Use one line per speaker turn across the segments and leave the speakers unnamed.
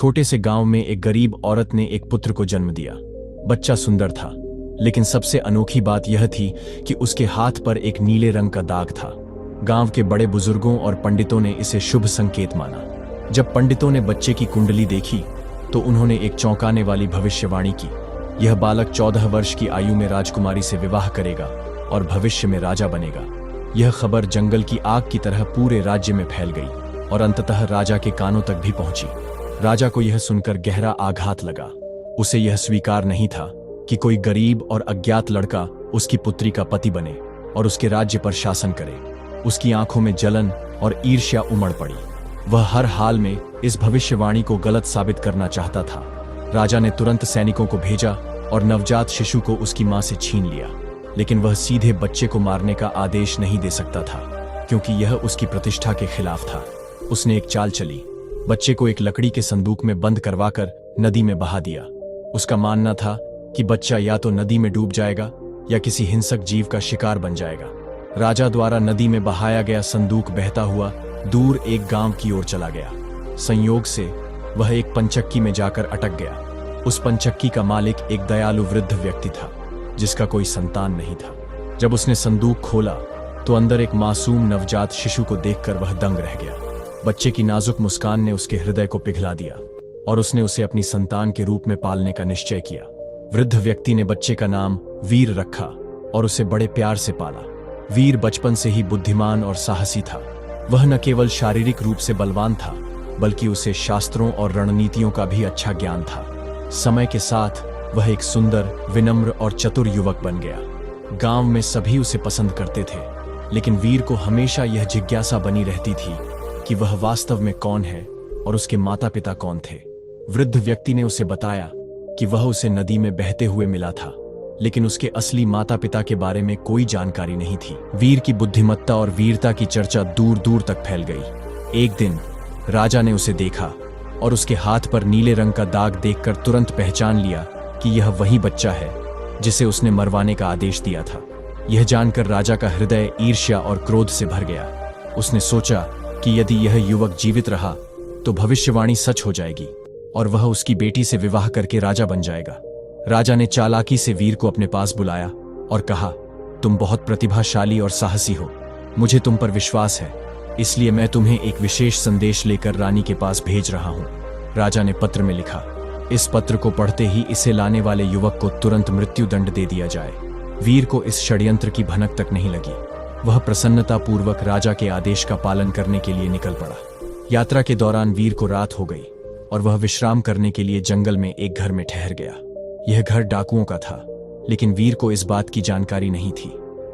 छोटे से गांव में एक गरीब औरत ने एक पुत्र को जन्म दिया। बच्चा सुंदर था, लेकिन सबसे अनोखी बात यह थी कि उसके हाथ पर एक नीले रंग का दाग था। गांव के बड़े बुजुर्गों और पंडितों ने इसे शुभ संकेत माना। जब पंडितों ने बच्चे की कुंडली देखी तो उन्होंने एक चौंकाने वाली भविष्यवाणी की। यह बालक 14 वर्ष की आयु में राजकुमारी से विवाह करेगा और भविष्य में राजा बनेगा। यह खबर जंगल की आग की तरह पूरे राज्य में फैल गई और अंततः राजा के कानों तक भी पहुंची। राजा को यह सुनकर गहरा आघात लगा। उसे यह स्वीकार नहीं था कि कोई गरीब और अज्ञात लड़का उसकी पुत्री का पति बने और उसके राज्य पर शासन करे। उसकी आंखों में जलन और ईर्ष्या उमड़ पड़ी। वह हर हाल में इस भविष्यवाणी को गलत साबित करना चाहता था। राजा ने तुरंत सैनिकों को भेजा और नवजात शिशु को उसकी मां से छीन लिया, लेकिन वह सीधे बच्चे को मारने का आदेश नहीं दे सकता था, क्योंकि यह उसकी प्रतिष्ठा के खिलाफ था। उसने एक चाल चली। बच्चे को एक लकड़ी के संदूक में बंद करवाकर नदी में बहा दिया। उसका मानना था कि बच्चा या तो नदी में डूब जाएगा या किसी हिंसक जीव का शिकार बन जाएगा। राजा द्वारा नदी में बहाया गया संदूक बहता हुआ दूर एक गांव की ओर चला गया। संयोग से वह एक पंचक्की में जाकर अटक गया। उस पंचक्की का मालिक एक दयालु वृद्ध व्यक्ति था, जिसका कोई संतान नहीं था। जब उसने संदूक खोला तो अंदर एक मासूम नवजात शिशु को देखकर वह दंग रह गया। बच्चे की नाजुक मुस्कान ने उसके हृदय को पिघला दिया और उसने उसे अपनी संतान के रूप में पालने का निश्चय किया। वृद्ध व्यक्ति ने बच्चे का नाम वीर रखा और उसे बड़े प्यार से पाला। वीर बचपन से ही बुद्धिमान और साहसी था। वह न केवल शारीरिक रूप से बलवान था, बल्कि उसे शास्त्रों और रणनीतियों का भी अच्छा ज्ञान था। समय के साथ वह एक सुंदर, विनम्र और चतुर युवक बन गया। गांव में सभी उसे पसंद करते थे, लेकिन वीर को हमेशा यह जिज्ञासा बनी रहती थी कि वह वास्तव में कौन है और उसके माता पिता कौन थे। वृद्ध व्यक्ति ने उसे बताया कि वह उसे नदी में बहते हुए मिला था, लेकिन उसके असली माता पिता के बारे में कोई जानकारी नहीं थी। वीर की बुद्धिमत्ता और वीरता की चर्चा दूर दूर तक फैल गई। एक दिन राजा ने उसे देखा और उसके हाथ पर नीले रंग का दाग देखकर तुरंत पहचान लिया कि यह वही बच्चा है जिसे उसने मरवाने का आदेश दिया था। यह जानकर राजा का हृदय ईर्ष्या और क्रोध से भर गया। उसने सोचा कि यदि यह युवक जीवित रहा तो भविष्यवाणी सच हो जाएगी और वह उसकी बेटी से विवाह करके राजा बन जाएगा। राजा ने चालाकी से वीर को अपने पास बुलाया और कहा, तुम बहुत प्रतिभाशाली और साहसी हो। मुझे तुम पर विश्वास है, इसलिए मैं तुम्हें एक विशेष संदेश लेकर रानी के पास भेज रहा हूं। राजा ने पत्र में लिखा, इस पत्र को पढ़ते ही इसे लाने वाले युवक को तुरंत मृत्युदंड दे दिया जाए। वीर को इस षड्यंत्र की भनक तक नहीं लगी। वह प्रसन्नतापूर्वक राजा के आदेश का पालन करने के लिए निकल पड़ा। यात्रा के दौरान वीर को रात हो गई और वह विश्राम करने के लिए जंगल में एक घर में ठहर गया। यह घर डाकुओं का था, लेकिन वीर को इस बात की जानकारी नहीं थी।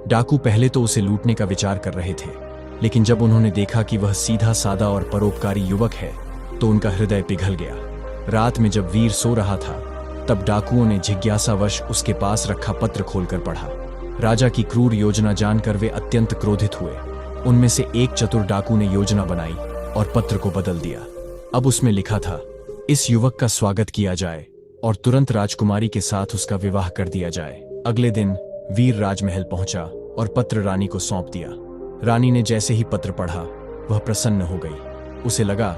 डाकू पहले तो उसे लूटने का विचार कर रहे थे, लेकिन जब उन्होंने देखा कि वह सीधा साधा और परोपकारी युवक है तो उनका हृदय पिघल गया। रात में जब वीर सो रहा था तब डाकुओं ने जिज्ञासावश उसके पास रखा पत्र खोलकर पढ़ा। राजा की क्रूर योजना जानकर वे अत्यंत क्रोधित हुए। उनमें से एक चतुर डाकू ने योजना बनाई और पत्र को बदल दिया। अब उसमें लिखा था, इस युवक का स्वागत किया जाए और तुरंत राजकुमारी के साथ उसका विवाह कर दिया जाए। अगले दिन वीर राजमहल पहुंचा और पत्र रानी को सौंप दिया। रानी ने जैसे ही पत्र पढ़ा वह प्रसन्न हो गई। उसे लगा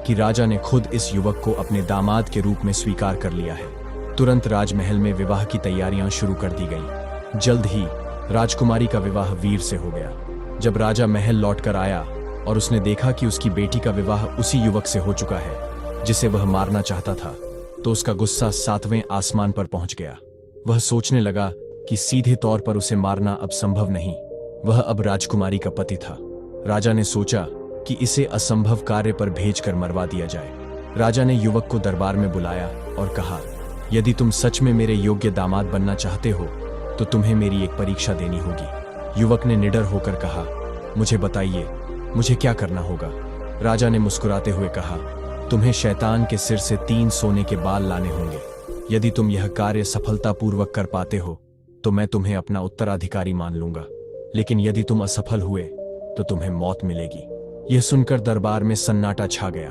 कि राजा ने खुद इस युवक को अपने दामाद के रूप में स्वीकार कर लिया है। तुरंत राजमहल में विवाह की तैयारियां शुरू कर दी गई। जल्द ही राजकुमारी का विवाह वीर से हो गया। जब राजा महल लौटकर आया और उसने देखा कि उसकी बेटी का विवाह उसी युवक से हो चुका है जिसे वह मारना चाहता था, तो उसका गुस्सा 7वें आसमान पर पहुंच गया। वह सोचने लगा कि सीधे तौर पर उसे मारना अब संभव नहीं। वह अब राजकुमारी का पति था। राजा ने सोचा कि इसे असंभव कार्य पर भेजकर मरवा दिया जाए। राजा ने युवक को दरबार में बुलाया और कहा, यदि तुम सच में मेरे योग्य दामाद बनना चाहते हो तो तुम्हें मेरी एक परीक्षा देनी होगी। युवक ने निडर होकर कहा, मुझे बताइए, मुझे क्या करना होगा? राजा ने मुस्कुराते हुए कहा, तुम्हें शैतान के सिर से 3 सोने के बाल लाने होंगे। यदि तुम यह कार्य सफलतापूर्वक कर पाते हो तो मैं तुम्हें अपना उत्तराधिकारी मान लूंगा, लेकिन यदि तुम असफल हुए तो तुम्हें मौत मिलेगी। यह सुनकर दरबार में सन्नाटा छा गया।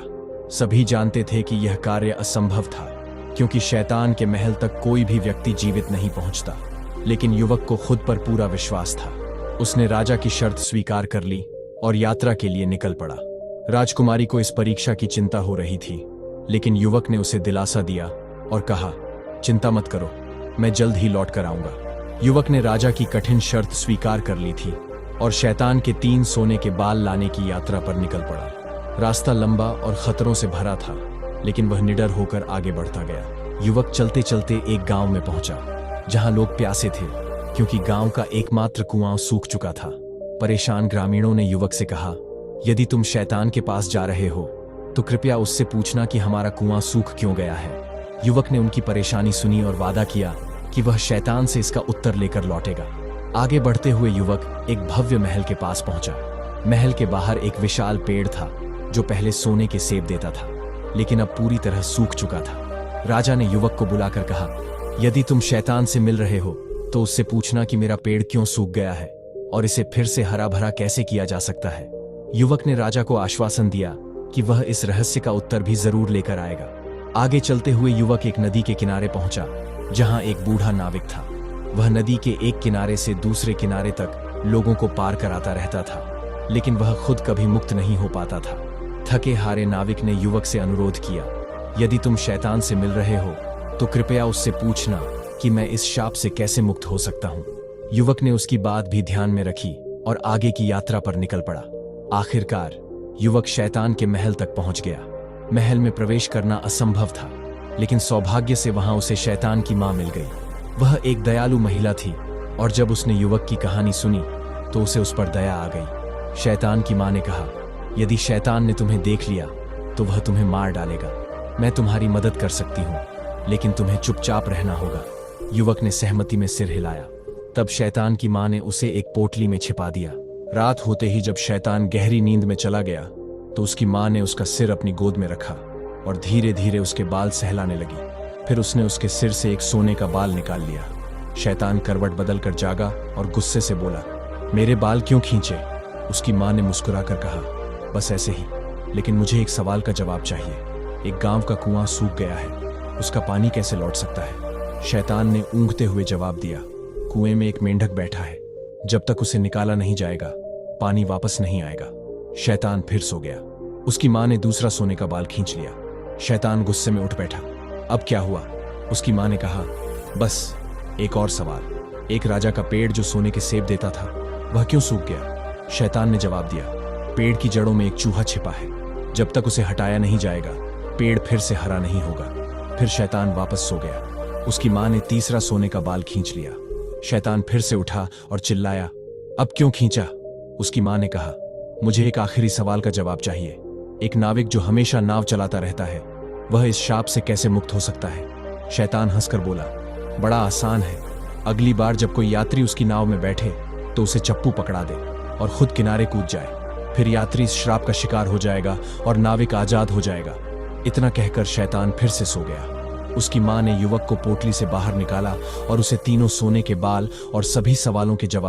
सभी जानते थे कि यह कार्य असंभव था, क्योंकि शैतान के महल तक कोई भी व्यक्ति जीवित नहीं पहुंचता। लेकिन युवक को खुद पर पूरा विश्वास था। उसने राजा की शर्त स्वीकार कर ली और यात्रा के लिए निकल पड़ा। राजकुमारी को इस परीक्षा की चिंता हो रही थी, लेकिन युवक ने उसे दिलासा दिया और कहा, चिंता मत करो, मैं जल्द ही लौट कर आऊंगा। युवक ने राजा की कठिन शर्त स्वीकार कर ली थी और शैतान के 3 सोने के बाल लाने की यात्रा पर निकल पड़ा। रास्ता लंबा और खतरों से भरा था, लेकिन वह निडर होकर आगे बढ़ता गया। युवक चलते चलते एक गांव में पहुंचा, जहां लोग प्यासे थे, क्योंकि गांव का एकमात्र कुआं सूख चुका था। परेशान ग्रामीणों ने युवक से कहा, यदि तुम शैतान के पास जा रहे हो तो कृपया उससे पूछना कि हमारा कुआं सूख क्यों गया है। युवक ने उनकी परेशानी सुनी और वादा किया कि वह शैतान से इसका उत्तर लेकर लौटेगा। आगे बढ़ते हुए युवक एक भव्य महल के पास पहुंचा। महल के बाहर एक विशाल पेड़ था जो पहले सोने के सेब देता था, लेकिन अब पूरी तरह सूख चुका था। राजा ने युवक को बुलाकर कहा, यदि तुम शैतान से मिल रहे हो तो उससे पूछना कि मेरा पेड़ क्यों सूख गया है और इसे फिर से हरा भरा कैसे किया जा सकता है। युवक ने राजा को आश्वासन दिया कि वह इस रहस्य का उत्तर भी जरूर लेकर आएगा। आगे चलते हुए युवक एक नदी के किनारे पहुंचा, जहां एक बूढ़ा नाविक था। वह नदी के एक किनारे से दूसरे किनारे तक लोगों को पार कराता रहता था, लेकिन वह खुद कभी मुक्त नहीं हो पाता था। थके हारे नाविक ने युवक से अनुरोध किया, यदि तुम शैतान से मिल रहे हो तो कृपया उससे पूछना कि मैं इस शाप से कैसे मुक्त हो सकता हूं। युवक ने उसकी बात भी ध्यान में रखी और आगे की यात्रा पर निकल पड़ा। आखिरकार युवक शैतान के महल तक पहुंच गया। महल में प्रवेश करना असंभव था, लेकिन सौभाग्य से वहां उसे शैतान की मां मिल गई। वह एक दयालु महिला थी और जब उसने युवक की कहानी सुनी तो उसे उस पर दया आ गई। शैतान की मां ने कहा, यदि शैतान ने तुम्हें देख लिया तो वह तुम्हें मार डालेगा। मैं तुम्हारी मदद कर सकती हूँ, लेकिन तुम्हें चुपचाप रहना होगा। युवक ने सहमति में सिर हिलाया। तब शैतान की मां ने उसे एक पोटली में छिपा दिया। रात होते ही जब शैतान गहरी नींद में चला गया तो उसकी मां ने उसका सिर अपनी गोद में रखा और धीरे धीरे उसके बाल सहलाने लगी। फिर उसने उसके सिर से एक सोने का बाल निकाल लिया। शैतान करवट बदल कर जागा और गुस्से से बोला, मेरे बाल क्यों खींचे? उसकी मां ने मुस्कुराकर कहा, बस ऐसे ही, लेकिन मुझे एक सवाल का जवाब चाहिए। एक गांव का कुआं सूख गया है, उसका पानी कैसे लौट सकता है? शैतान ने ऊँघते हुए जवाब दिया, कुएं में एक मेंढक बैठा है, जब तक उसे निकाला नहीं जाएगा पानी वापस नहीं आएगा। शैतान फिर सो गया। उसकी मां ने दूसरा सोने का बाल खींच लिया। शैतान गुस्से में उठ बैठा। अब क्या हुआ? उसकी मां ने कहा, बस एक और सवाल। एक राजा का पेड़ जो सोने के सेब देता था, वह क्यों सूख गया? शैतान ने जवाब दिया, पेड़ की जड़ों में एक चूहा छिपा है, जब तक उसे हटाया नहीं जाएगा पेड़ फिर से हरा नहीं होगा। फिर शैतान वापस सो गया। उसकी मां ने तीसरा सोने का बाल खींच लिया। शैतान फिर से उठा और चिल्लाया, अब क्यों खींचा? उसकी मां ने कहा, मुझे एक आखिरी सवाल का जवाब चाहिए। एक नाविक जो हमेशा नाव चलाता रहता है, वह इस शाप से कैसे मुक्त हो सकता है? शैतान हंसकर बोला, बड़ा आसान है। अगली बार जब कोई यात्री उसकी नाव में बैठे तो उसे चप्पू पकड़ा दे और खुद किनारे कूद जाए। फिर यात्री इस श्राप का शिकार हो जाएगा और नाविक आजाद हो जाएगा। इतना कहकर शैतान फिर से सो गया। उसकी मां ने युवक को पोटली से बाहर निकाला और उसे तीनों सोने के बाल और सभी सवालों के जवाब